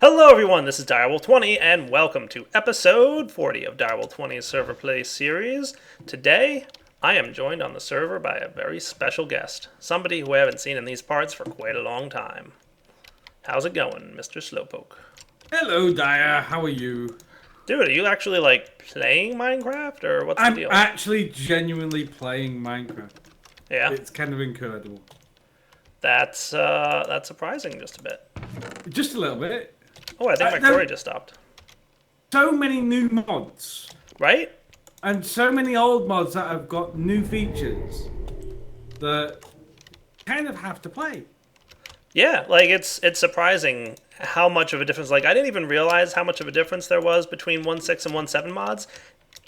Hello everyone, this is Direwolf20 and welcome to episode 40 of Direwolf20's Server Play series. Today, I am joined on the server by a very special guest, somebody who I haven't seen in these parts for quite a long time. How's it going, Mr. Slowpoke? Hello, Dyer. How are you? Dude, are you actually playing Minecraft or what's the I'm deal? actually genuinely playing Minecraft. Yeah, It's kind of incredible. that's surprising just a bit. Just a little bit. Oh, I think my quarry just stopped. So many new mods. Right? And so many old mods that have got new features that kind of have to play. Yeah, it's surprising how much of a difference. I didn't even realize how much of a difference there was between 1.6 and 1.7 mods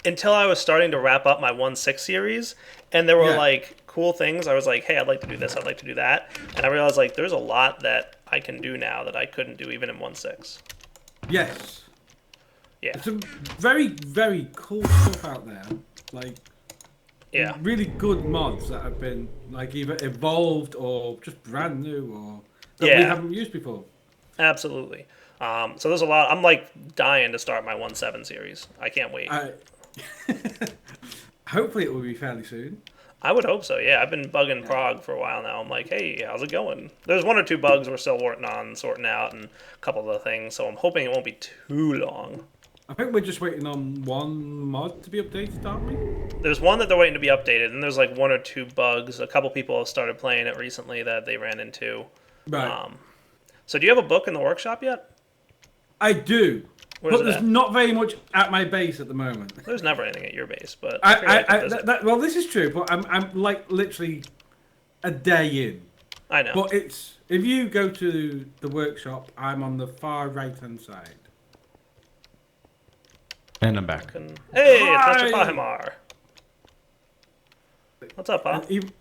until I was starting to wrap up my 1.6 series, and there were cool things. I was like, hey, I'd like to do this, I'd like to do that, and I realized there's a lot that I can do now that I couldn't do even in 1.6. Yes. Yeah. Some very, very cool stuff out there. Yeah. Really good mods that have been either evolved or just brand new or that we haven't used before. Absolutely. So there's a lot. I'm dying to start my 1.7 series. I can't wait. Hopefully it will be fairly soon. I would hope so, yeah. I've been bugging Prague for a while now. I'm like, hey, how's it going? There's one or two bugs we're still working on, sorting out, and a couple of other things, so I'm hoping it won't be too long. I think we're just waiting on one mod to be updated, aren't we? There's one that they're waiting to be updated, and there's one or two bugs. A couple people have started playing it recently that they ran into. Right. So do you have a book in the workshop yet? I do. Where's But there's not very much at my base at the moment. There's never anything at your base, but well, this is true, but I'm literally a day in. I know. But if you go to the workshop, I'm on the far right hand side. And I'm back. Hey, it's Mr. Pahimar. What's up, Pa? Just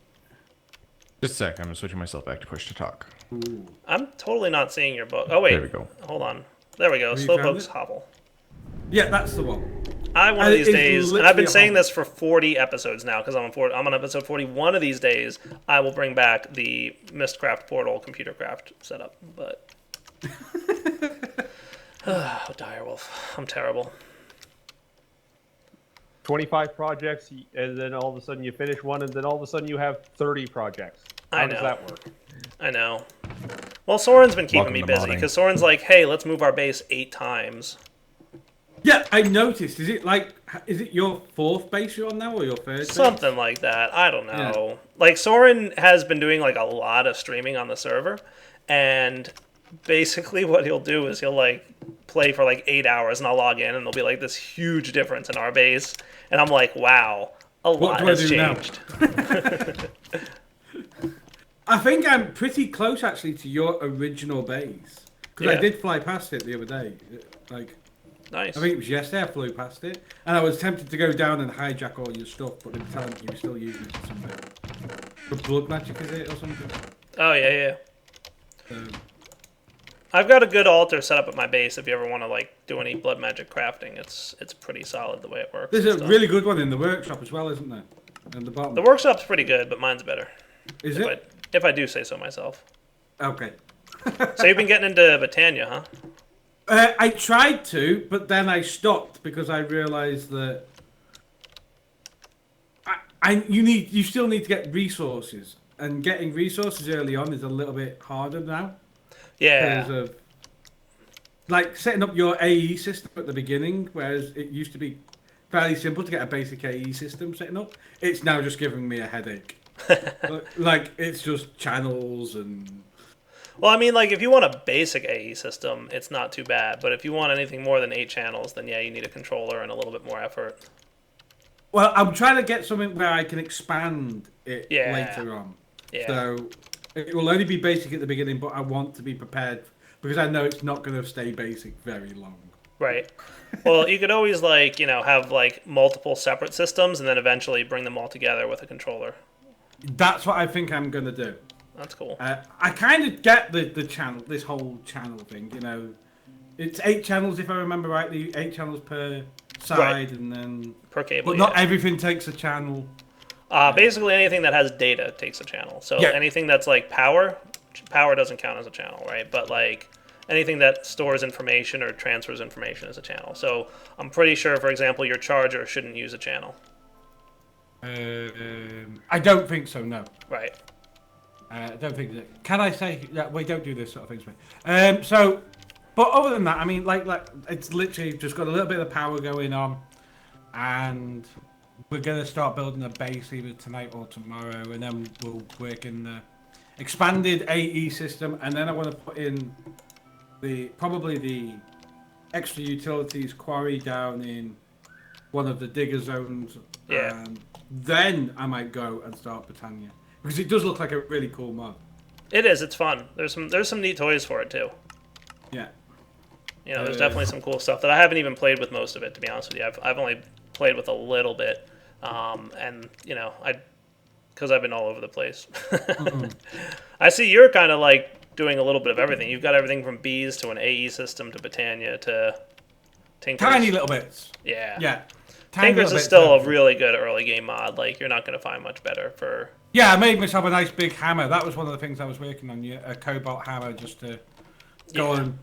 a sec, I'm switching myself back to push to talk. Ooh. I'm totally not seeing your book. Oh, wait. There we go. Hold on. There we go. Slowpoke's Hovel. Yeah, that's the one. One of these days, and I've been saying hovel. this for 40 episodes now, because I'm on episode 40. One of these days, I will bring back the Mistcraft Portal computer craft setup, but... Direwolf. I'm terrible. 25 projects, and then all of a sudden you finish one, and then all of a sudden you have 30 projects. How does that work? I know. Well, Soren's been keeping Welcome me to busy, modding. because Soren's like, hey, let's move our base 8 times. Yeah, I noticed. Is it your fourth base you're on now, or your third? Something like that. I don't know. Soren has been doing a lot of streaming on the server, and basically what he'll do is he'll play for 8 hours, and I'll log in, and there'll be this huge difference in our base, and I'm like, wow, a lot has changed. I think I'm pretty close actually to your original base because I did fly past it the other day. Nice. I think it was yesterday I flew past it, and I was tempted to go down and hijack all your stuff, but they were telling me you were still using it for something. For blood magic, is it, or something? Oh yeah. I've got a good altar set up at my base. If you ever want to do any blood magic crafting, it's pretty solid the way it works. There's a really good one in the workshop as well, isn't there? In the bottom. The workshop's pretty good, but mine's better. Is it? If I do say so myself. Okay. So you've been getting into Britannia, huh? I tried to, but then I stopped because I realised that you still need to get resources, and getting resources early on is a little bit harder now. Yeah. Because of setting up your AE system at the beginning, whereas it used to be fairly simple to get a basic AE system setting up. It's now just giving me a headache. It's just channels and. Well, I mean, if you want a basic AE system, it's not too bad. But if you want anything more than 8 channels, then yeah, you need a controller and a little bit more effort. Well, I'm trying to get something where I can expand it later on. Yeah. So it will only be basic at the beginning, but I want to be prepared because I know it's not going to stay basic very long. Right. Well, you could always have multiple separate systems and then eventually bring them all together with a controller. That's what I think I'm going to do. That's cool. I kind of get the channel, this whole channel thing. It's 8 channels if I remember rightly, 8 channels per side, and then per cable. But not everything takes a channel. Basically, anything that has data takes a channel. So anything that's power doesn't count as a channel, right? But anything that stores information or transfers information is a channel. So I'm pretty sure, for example, your charger shouldn't use a channel. I don't think so. No. Right. I don't think that. Can I say that we don't do this sort of things? So, but other than that, I mean, like it's literally just got a little bit of power going on, and we're gonna start building a base either tonight or tomorrow, and then we'll work in the expanded AE system, and then I want to put in probably the extra utilities quarry down in one of the digger zones. Yeah. And then I might go and start Britannia. Because it does look like a really cool mod. It is. It's fun. There's some neat toys for it too. Yeah. You know, there's definitely some cool stuff that I haven't even played with most of it. To be honest with you, I've only played with a little bit, and you know, because I've been all over the place. Mm-hmm. I see you're kind of like doing a little bit of everything. You've got everything from bees to an AE system to Britannia to Tinkers. Tiny little bits. Yeah. Yeah. Tinkers is still a really good early game mod. Like you're not going to find much better for. Yeah, I made myself a nice big hammer. That was one of the things I was working on. A cobalt hammer just to go and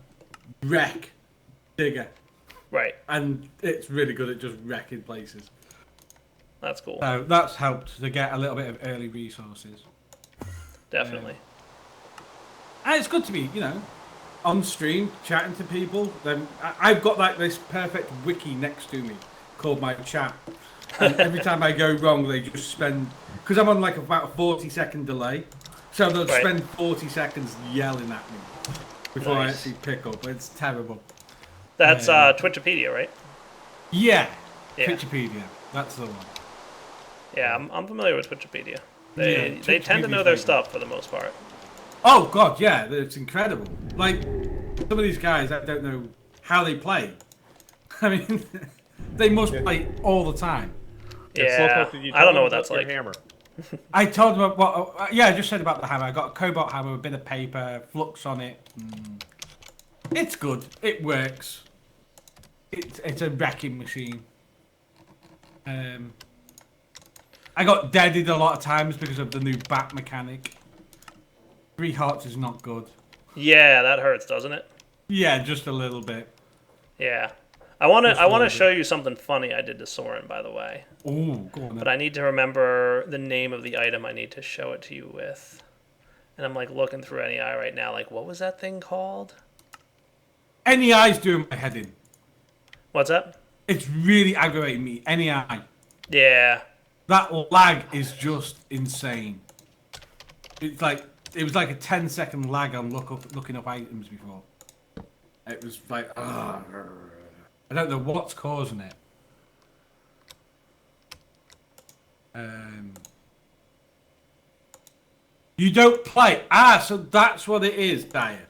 wreck digger. Right. And it's really good at just wrecking places. That's cool. So that's helped to get a little bit of early resources. Definitely. And it's good to be, you know, on stream, chatting to people. Then I've got like this perfect wiki next to me called my chat. And every time I go wrong, they just spend... Because I'm on like about a 40-second delay. So they'll spend 40 seconds yelling at me before I actually pick up. It's terrible. That's Twitchipedia, right? Yeah. Twitchipedia. That's the one. Yeah, I'm familiar with Twitchipedia. They tend to know their stuff for the most part. Oh, God, yeah. It's incredible. Like, some of these guys, I don't know how they play. I mean, they must play all the time. Yeah, I don't know what that's like. Hammer. I told them I just said about the hammer. I got a cobalt hammer, a bit of paper, flux on it. It's good. It works. It's a wrecking machine. I got deaded a lot of times because of the new bat mechanic. 3 hearts is not good. Yeah, that hurts, doesn't it? Yeah, just a little bit. Yeah. I want to show you something funny I did to Soren, by the way. Ooh, go on then. But I need to remember the name of the item I need to show it to you with. And I'm like looking through NEI right now, like what was that thing called? NEI's doing my head in. What's that? It's really aggravating me. NEI. Yeah. That lag is just insane. It's like it was like a 10-second lag on looking up items before. It was like, I don't know what's causing it. You don't play. So that's what it is, Dyer.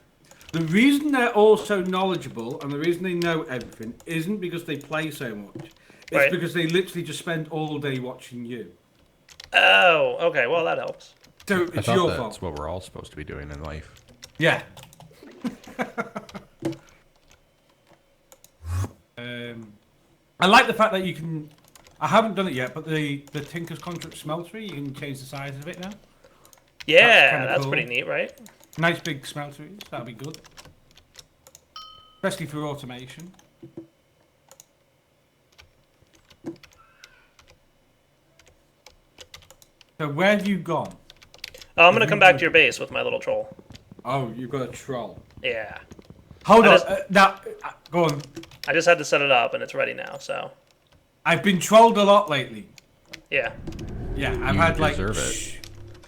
The reason they're all so knowledgeable and the reason they know everything isn't because they play so much. It's because they literally just spend all day watching you. Oh, okay. Well, that helps. So it's your fault. That's what we're all supposed to be doing in life. Yeah. I like the fact that you can... I haven't done it yet, but the Tinker's Construct Smeltery, you can change the size of it now. Yeah, that's cool. Pretty neat, right? Nice big smelteries, that'll be good. Especially for automation. So where have you gone? Oh, I'm going to come back to your base with my little troll. Oh, you've got a troll. Yeah. Hold on. Now, go on. I just had to set it up, and it's ready now, so... I've been trolled a lot lately. Yeah. Yeah, I've had like... deserve it.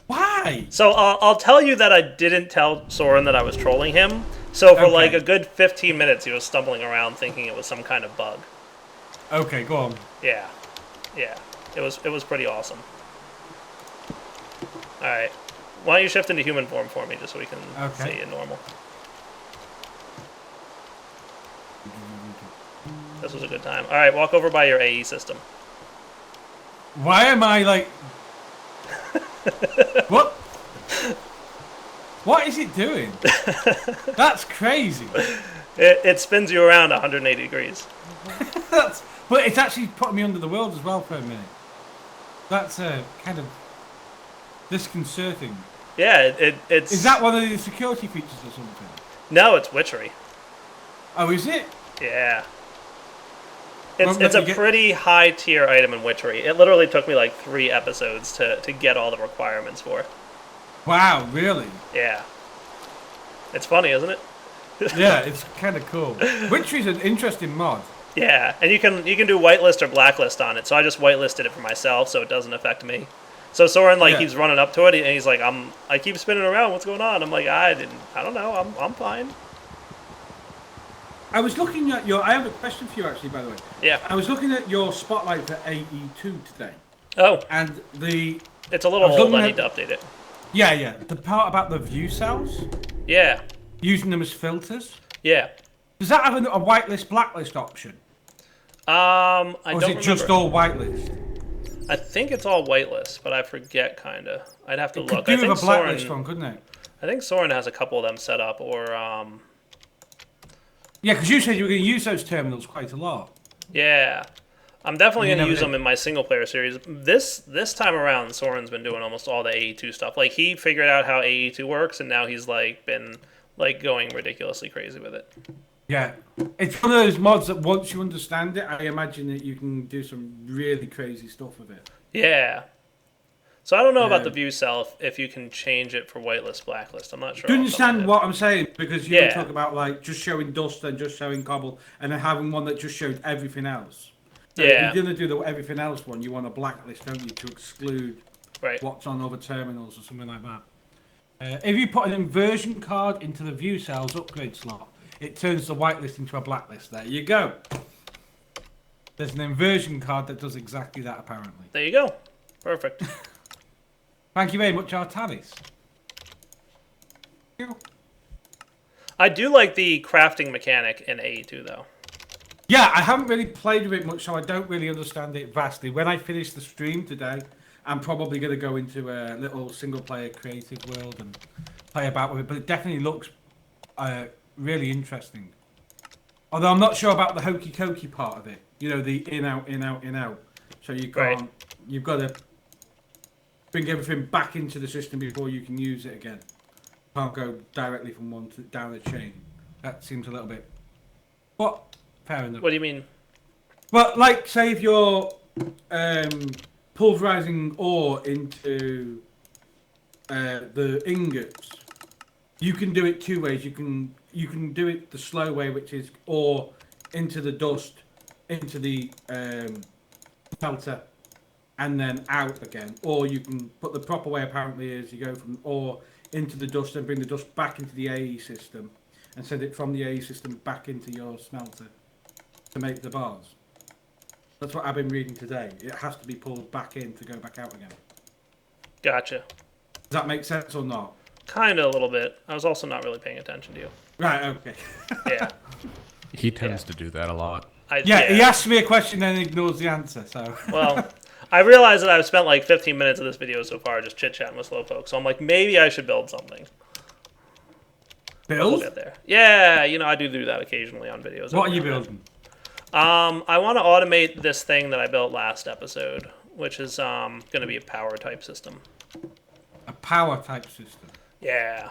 Why? So I'll tell you that I didn't tell Soren that I was trolling him. So for like a good 15 minutes, he was stumbling around thinking it was some kind of bug. Okay, go on. Yeah. Yeah. It was pretty awesome. Alright. Why don't you shift into human form for me, just so we can see you normal. This was a good time. Alright, walk over by your AE system. Why am I like... What? What is it doing? That's crazy. It spins you around 180 degrees. But it's actually putting me under the world as well for a minute. That's kind of disconcerting. Yeah, it's... Is that one of the security features or something? No, it's witchery. Oh, is it? Yeah. Well, It's let a me get- pretty high tier item in Witchery. It literally took me like 3 episodes to get all the requirements for. Wow, really? Yeah. It's funny, isn't it? Yeah, it's kind of cool. Witchery's an interesting mod. Yeah, and you can do whitelist or blacklist on it. So I just whitelisted it for myself, so it doesn't affect me. So Soren Yeah. keeps running up to it, and he's like, I keep spinning around. What's going on? I'm like, I don't know. I'm fine. I was looking at your. I have a question for you, actually, by the way. Yeah. I was looking at your spotlight for AE2 today, Oh, and it's a little I was old. looking I at- need to update it. yeah, the part about the view cells, Yeah. using them as filters. Yeah. Does that have a whitelist, blacklist option, I or is don't it remember. just all whitelist? I think it's all whitelist, but I forget kinda. I'd have to It look. could I do think with a blacklist Soren. one, couldn't it? I think Soren has a couple of them set up, or Yeah, because you said you were going to use those terminals quite a lot. yeah. I'm definitely You going to never use did. them in my single player series. This time around, Soren's been doing almost all the AE2 stuff. Like he figured out how AE2 works, and now he's been going ridiculously crazy with it. Yeah, it's one of those mods that once you understand it, I imagine that you can do some really crazy stuff with it. Yeah. So I don't know about Yeah. the view cell if you can change it for whitelist, blacklist. I'm not sure. Do you off the top of understand my what I'm saying? Because you Yeah. talk about just showing dust and just showing cobble, and then having one that just showed everything else. So Yeah. if you're gonna do the everything else one, you want a blacklist, don't you, to exclude head. Right. what's on other terminals or something like that. If you put an inversion card into the view cells upgrade slot, it turns the whitelist into a blacklist. There you go. There's an inversion card that does exactly that, apparently. There you go. Perfect. Thank you very much, Artanis. I do like the crafting mechanic in AE2 though. Yeah, I haven't really played with it much, so I don't really understand it vastly. When I finish the stream today, I'm probably going to go into a little single-player creative world and play about with it. But it definitely looks really interesting. Although I'm not sure about the hokey cokey part of it. You know, the in out, in out, in out. So you can't. Right. You've got to bring everything back into the system before you can use it again. Can't go directly from one to down the chain. That seems a little bit. What? Fair enough. What do you mean? Well, like, say if you're pulverizing ore into the ingots, you can do it 2 ways. You can do it the slow way, which is ore into the dust, into the smelter, and then out again. Or you can put the proper way. Apparently, is you go from ore into the dust and bring the dust back into the AE system, and send it from the AE system back into your smelter to make the bars. That's what I've been reading today. It has to be pulled back in to go back out again. Gotcha. Does that make sense or not? Kinda a little bit. I was also not really paying attention to you. Right, okay. Yeah. He tends to do that a lot. Yeah, he asks me a question and ignores the answer, so. Well, I realized that I've spent like 15 minutes of this video so far just chit-chatting with Slowpoke, so I'm like, maybe I should build something. We'll Build? get there. Yeah, I do that occasionally on videos. What are you building? I want to automate this thing that I built last episode, which is going to be a power type system. A power type system. Yeah.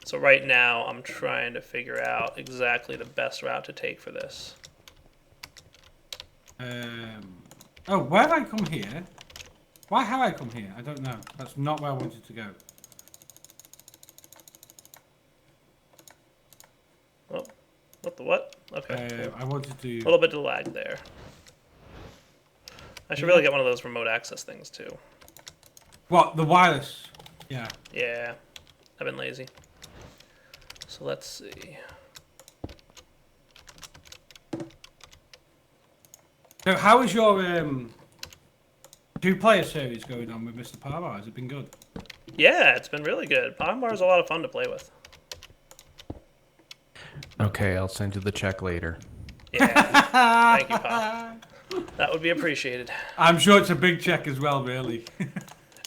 So right now I'm trying to figure out exactly the best route to take for this. Oh, where have I come here? Why have I come here? I don't know. That's not where I wanted to go. Oh, what the what? Okay. Cool. I wanted A to. little bit of lag there. I should really get one of those remote access things too. What? The wireless? Yeah. Yeah, I've been lazy. So let's see. So, how is your 2-player series going on with Mr. Parvar? Has it been good? Yeah, it's been really good. Pogmar is a lot of fun to play with. Okay, I'll send you the check later. Yeah. Thank you, Pop. That would be appreciated. I'm sure it's a big check as well, really.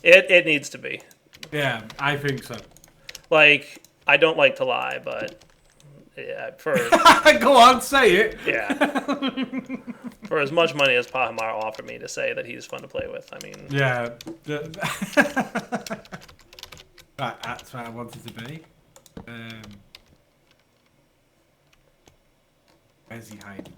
It needs to be. Yeah, I think so. Like, I don't like to lie, but yeah, Go on, say it. yeah. For as much money as Pahimar offered me to say that he's fun to play with, I mean... Yeah. Right, that's where I wanted to be. Where's he hiding?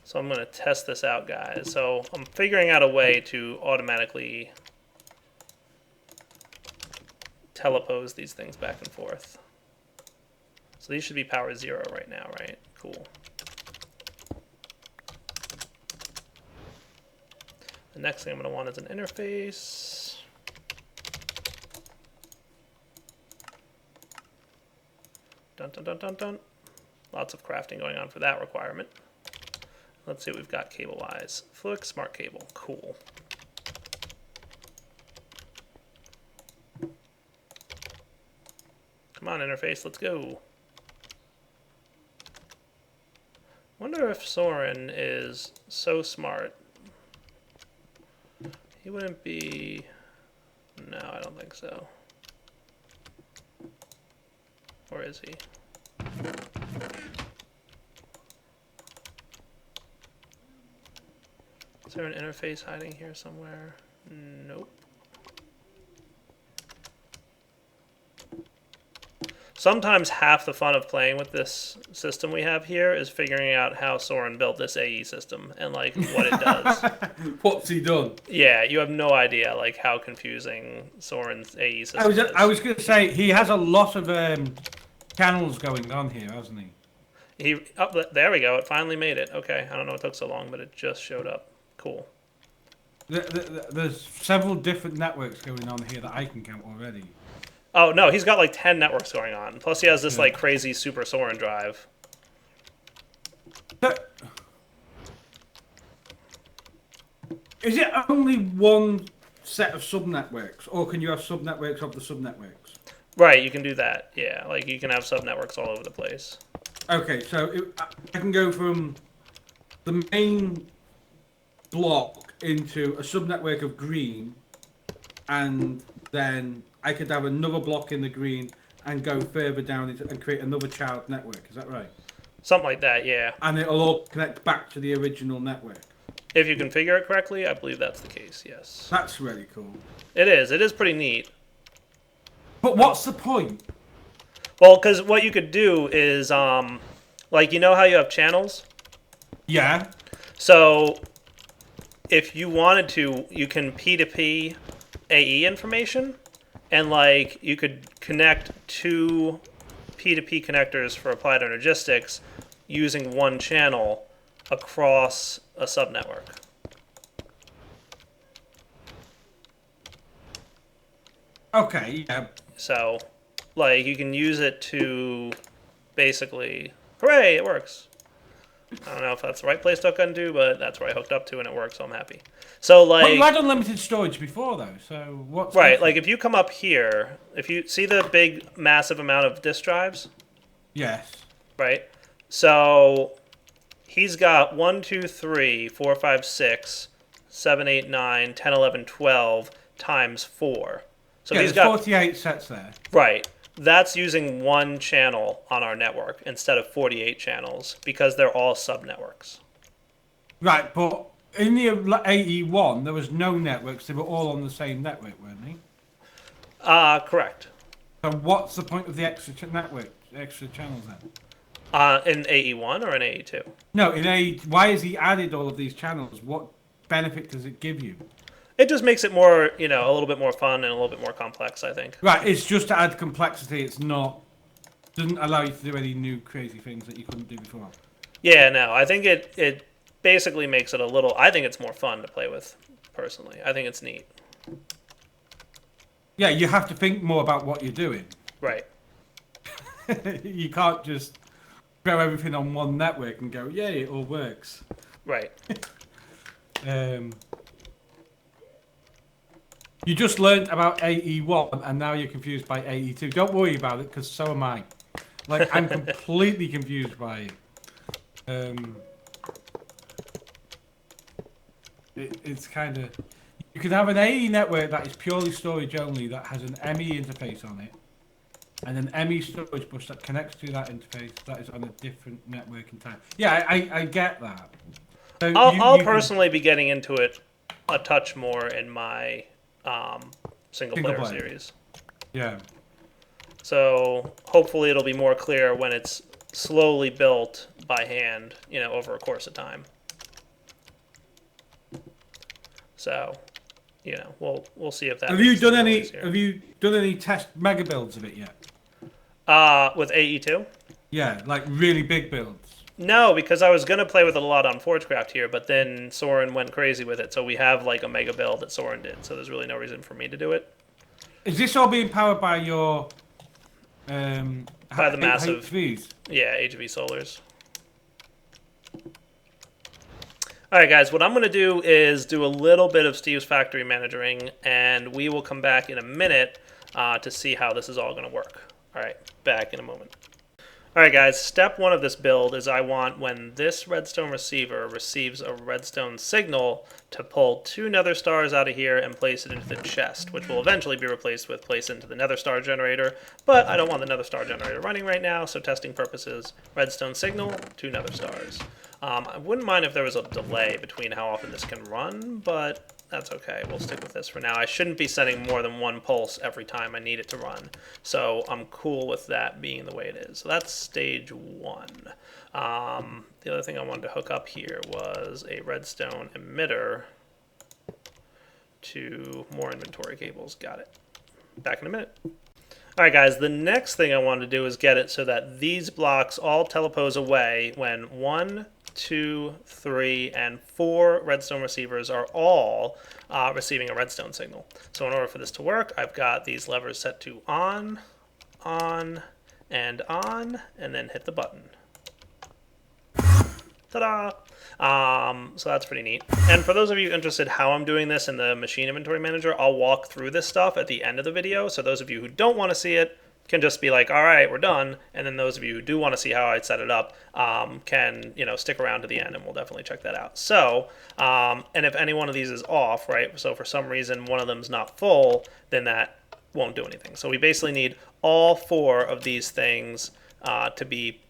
So I'm going to test this out, guys. So I'm figuring out a way to automatically telepose these things back and forth. So these should be power 0 right now, right? Cool. The next thing I'm going to want is an interface. Dun dun dun dun dun. Lots of crafting going on for that requirement. Let's see what we've got cable-wise. Flick, smart cable. Cool. Come on, interface, let's go. Wonder if Soren is so smart. He wouldn't be... No, I don't think so. Or is he? Is there an interface hiding here somewhere? Nope. Sometimes half the fun of playing with this system we have here is figuring out how Soren built this AE system and like what it does. What's he done? Yeah, you have no idea like how confusing Soren's AE system is. I was going to say he has a lot of channels going on here, hasn't he? There we go. It finally made it. Okay, I don't know what took so long, but it just showed up. Cool. There's several different networks going on here that I can count already. Oh, no, he's got like 10 networks going on. Plus he has this like crazy Super Soren drive. Is it only one set of subnetworks, or can you have subnetworks of the subnetworks? Right, you can do that. Yeah, like you can have subnetworks all over the place. Okay, so I can go from the main block into a subnetwork of green, and then I could have another block in the green and go further down and create another child network. Is that right? Something like that, yeah. And it'll all connect back to the original network. If you configure it correctly, I believe that's the case, yes. That's really cool. It is. It is pretty neat. But what's the point? Well, because what you could do is, like, you know how you have channels? Yeah. So, if you wanted to, you can P2P AE information, and, like, you could connect two P2P connectors for applied energistics using one channel across a subnetwork. Okay, yeah. So, like, you can use it to basically, hooray, it works. I don't know if that's the right place to hook into, but that's where I hooked up to and it works, so I'm happy. So, like... But you had unlimited storage before, though, so what's... Right, like, if you come up here, if you see the big, massive amount of disk drives? Yes. Right? So, he's got 1, 2, 3, 4, 5, 6, 7, 8, 9, 10, 11, 12 times 4. So yeah, he's there's got 48 sets there. Right. That's using one channel on our network instead of 48 channels because they're all subnetworks. Right, but in the AE1, there was no networks. They were all on the same network, weren't they? Correct. So what's the point of the extra extra channels then? In AE1 or in AE2? No, in AE... Why has he added all of these channels? What benefit does it give you? It just makes it more, you know, a little bit more fun and a little bit more complex, I think. Right, it's just to add complexity. It's not... Doesn't allow you to do any new crazy things that you couldn't do before. Yeah, no, I think it basically makes it a little... I think it's more fun to play with, personally. I think it's neat. Yeah, you have to think more about what you're doing. Right. You can't just throw everything on one network and go, yay, it all works. Right. You just learned about AE1 and now you're confused by AE2. Don't worry about it, because so am I. Like, I'm completely confused by it. It's kind of... You can have an AE network that is purely storage only, that has an ME interface on it, and an ME storage bus that connects to that interface that is on a different network in time. Yeah, I get that. So I'll personally be getting into it a touch more in my single player series. Yeah. So hopefully it'll be more clear when it's slowly built by hand, over a course of time. So, we'll see if that. Have you done any test mega builds of it yet? With AE2? Yeah, like really big builds. No, because I was gonna play with it a lot on Forgecraft here, but then Soren went crazy with it, so we have like a mega build that Soren did. So there's really no reason for me to do it. Is this all being powered by your by the massive HVs? Yeah, HV solars. All right, guys, what I'm going to do is do a little bit of Steve's factory managering, and we will come back in a minute to see how this is all going to work. All right, back in a moment. All right, guys, step one of this build is I want when this redstone receiver receives a redstone signal to pull 2 nether stars out of here and place it into the chest, which will eventually be replaced with place into the nether star generator, but I don't want the nether star generator running right now, so testing purposes, redstone signal, 2 nether stars. I wouldn't mind if there was a delay between how often this can run, but that's okay. We'll stick with this for now. I shouldn't be sending more than 1 pulse every time I need it to run, so I'm cool with that being the way it is. So that's stage 1. The other thing I wanted to hook up here was a redstone emitter to more inventory cables. Got it. Back in a minute. Alright guys, the next thing I wanted to do is get it so that these blocks all telepose away when 1, 2, 3, and 4 redstone receivers are all receiving a redstone signal. So in order for this to work, I've got these levers set to on, and then hit the button. Ta-da! So that's pretty neat. And for those of you interested how I'm doing this in the machine inventory manager, I'll walk through this stuff at the end of the video. So those of you who don't want to see it can just be like, all right, we're done. And then those of you who do want to see how I set it up can, stick around to the end, and we'll definitely check that out. So, and if any one of these is off, right, so for some reason one of them's not full, then that won't do anything. So we basically need all 4 of these things to be,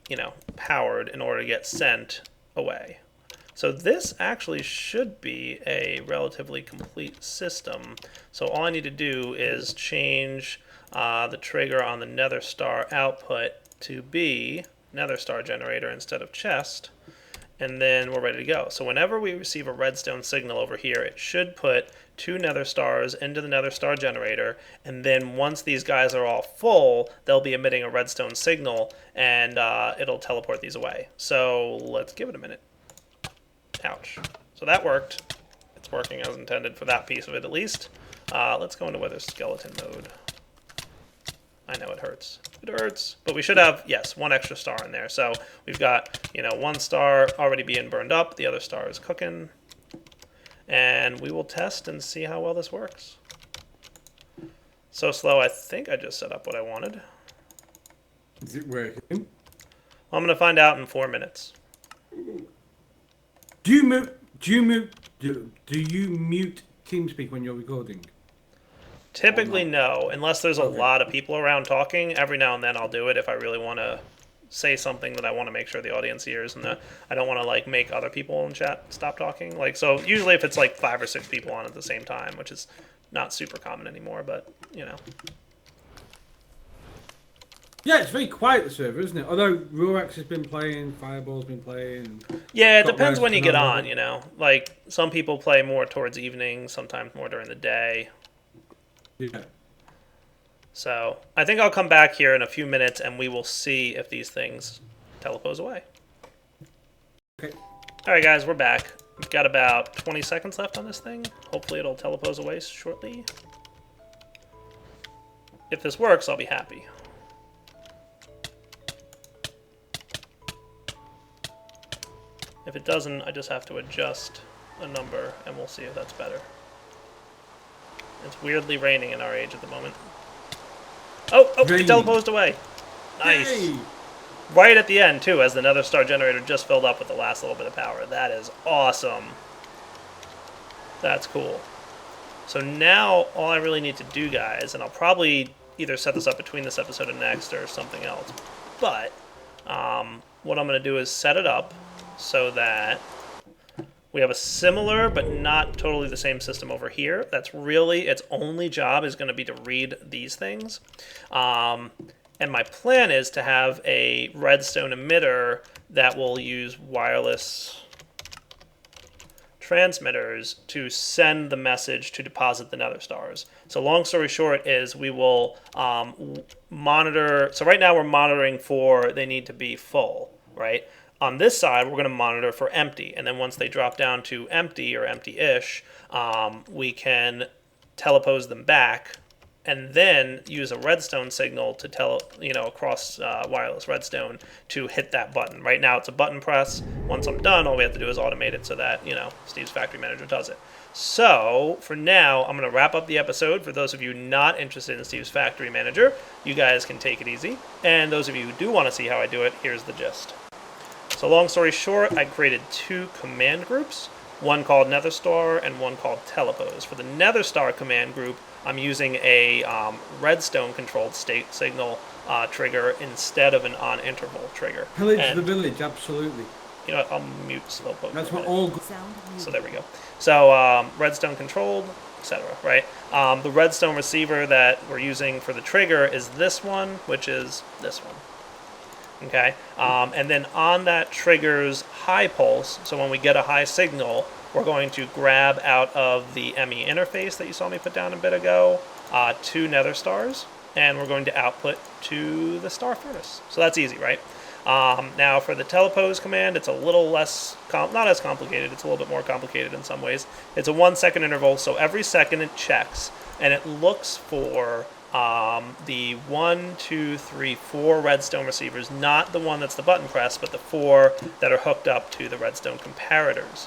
powered in order to get sent away. So this actually should be a relatively complete system. So all I need to do is change the trigger on the nether star output to be nether star generator instead of chest, and then we're ready to go. So whenever we receive a redstone signal over here, it should put 2 nether stars into the nether star generator, and then once these guys are all full, they'll be emitting a redstone signal, and it'll teleport these away. So let's give it a minute. Ouch. So that worked. It's working as intended for that piece of it at least. Let's go into wither skeleton mode. I know it hurts. It hurts. But we should have, yes, 1 extra star in there. So we've got, 1 star already being burned up. The other star is cooking. And we will test and see how well this works. So slow, I think I just set up what I wanted. Is it working? Well, I'm going to find out in 4 minutes. Do you mute TeamSpeak when you're recording? Typically no, unless there's a lot of people around talking. Every now and then I'll do it if I really want to say something that I want to make sure the audience hears, and I don't want to make other people in chat stop talking. So usually if it's 5 or 6 people on at the same time, which is not super common anymore, but Yeah, it's very quiet, the server, isn't it? Although Rorax has been playing, Fireball's been playing. Yeah, it depends when you get on, some people play more towards evening, sometimes more during the day. Yeah. So I think I'll come back here in a few minutes and we will see if these things telepose away. Okay. All right, guys, we're back. We've got about 20 seconds left on this thing. Hopefully it'll telepose away shortly. If this works, I'll be happy. If it doesn't, I just have to adjust a number and we'll see if that's better. It's weirdly raining in our age at the moment. Oh, it teleposed away. Nice. Yay. Right at the end, too, as the nether star generator just filled up with the last little bit of power. That is awesome. That's cool. So now all I really need to do, guys, and I'll probably either set this up between this episode and next or something else, but what I'm going to do is set it up so that we have a similar but not totally the same system over here. That's really its only job is going to be to read these things. And my plan is to have a redstone emitter that will use wireless transmitters to send the message to deposit the nether stars. So long story short is we will monitor. So right now we're monitoring for they need to be full, right? On this side, we're going to monitor for empty. And then once they drop down to empty or empty-ish, we can telepose them back and then use a redstone signal to across wireless redstone to hit that button. Right now it's a button press. Once I'm done, all we have to do is automate it so that, Steve's Factory Manager does it. So for now, I'm going to wrap up the episode. For those of you not interested in Steve's Factory Manager, you guys can take it easy. And those of you who do want to see how I do it, here's the gist. So long story short, I created 2 command groups, one called NetherStar and one called Telepose. For the NetherStar command group, I'm using a redstone controlled state signal trigger instead of an on interval trigger. Pillage the village, absolutely. You know what, I'll mute Slowpoke. That's what all. So there we go. So redstone controlled, etc. Right? The redstone receiver that we're using for the trigger is this one, which is this one. Okay, and then on that trigger's high pulse, so when we get a high signal, we're going to grab out of the ME interface that you saw me put down a bit ago 2 nether stars, and we're going to output to the star furnace. So that's easy, right? Now for the telepose command, it's a little less, not as complicated, it's a little bit more complicated in some ways. It's a 1-second interval, so every second it checks, and it looks for the 1, 2, 3, 4 redstone receivers, not the one that's the button press, but the 4 that are hooked up to the redstone comparators.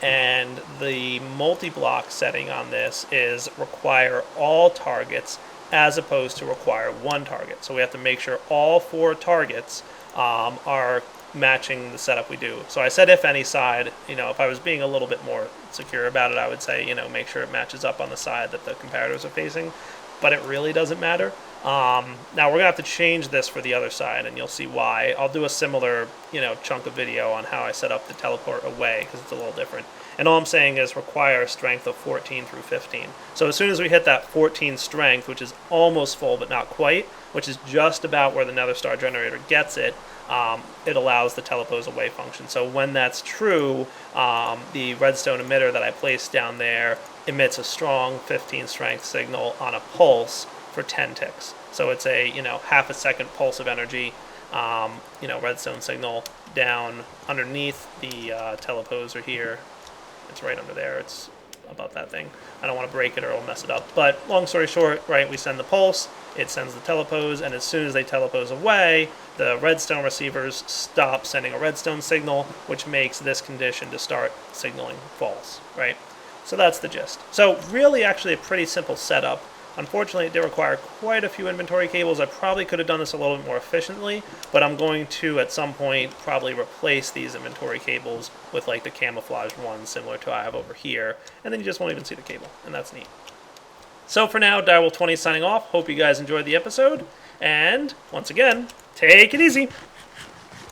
And the multi-block setting on this is require all targets as opposed to require 1 target. So we have to make sure all 4 targets are matching the setup we do. So I said if any side, if I was being a little bit more secure about it, I would say, make sure it matches up on the side that the comparators are facing. But it really doesn't matter. Now we're going to have to change this for the other side, and you'll see why. I'll do a similar, chunk of video on how I set up the teleport away, because it's a little different. And all I'm saying is require a strength of 14 through 15. So as soon as we hit that 14 strength, which is almost full but not quite, which is just about where the nether star generator gets it, it allows the telepose away function. So when that's true, the redstone emitter that I placed down there emits a strong 15 strength signal on a pulse for 10 ticks. So it's a half a second pulse of energy, redstone signal down underneath the teleposer here. It's right under there. It's above that thing. I don't want to break it or it'll mess it up. But long story short, right, we send the pulse, it sends the telepose, and as soon as they telepose away, the redstone receivers stop sending a redstone signal, which makes this condition to start signaling false, right? So that's the gist. So really actually a pretty simple setup. Unfortunately, it did require quite a few inventory cables. I probably could have done this a little bit more efficiently, but I'm going to, at some point, probably replace these inventory cables with like the camouflage ones similar to I have over here, and then you just won't even see the cable, and that's neat. So for now, Direwolf20 signing off. Hope you guys enjoyed the episode, and once again, take it easy.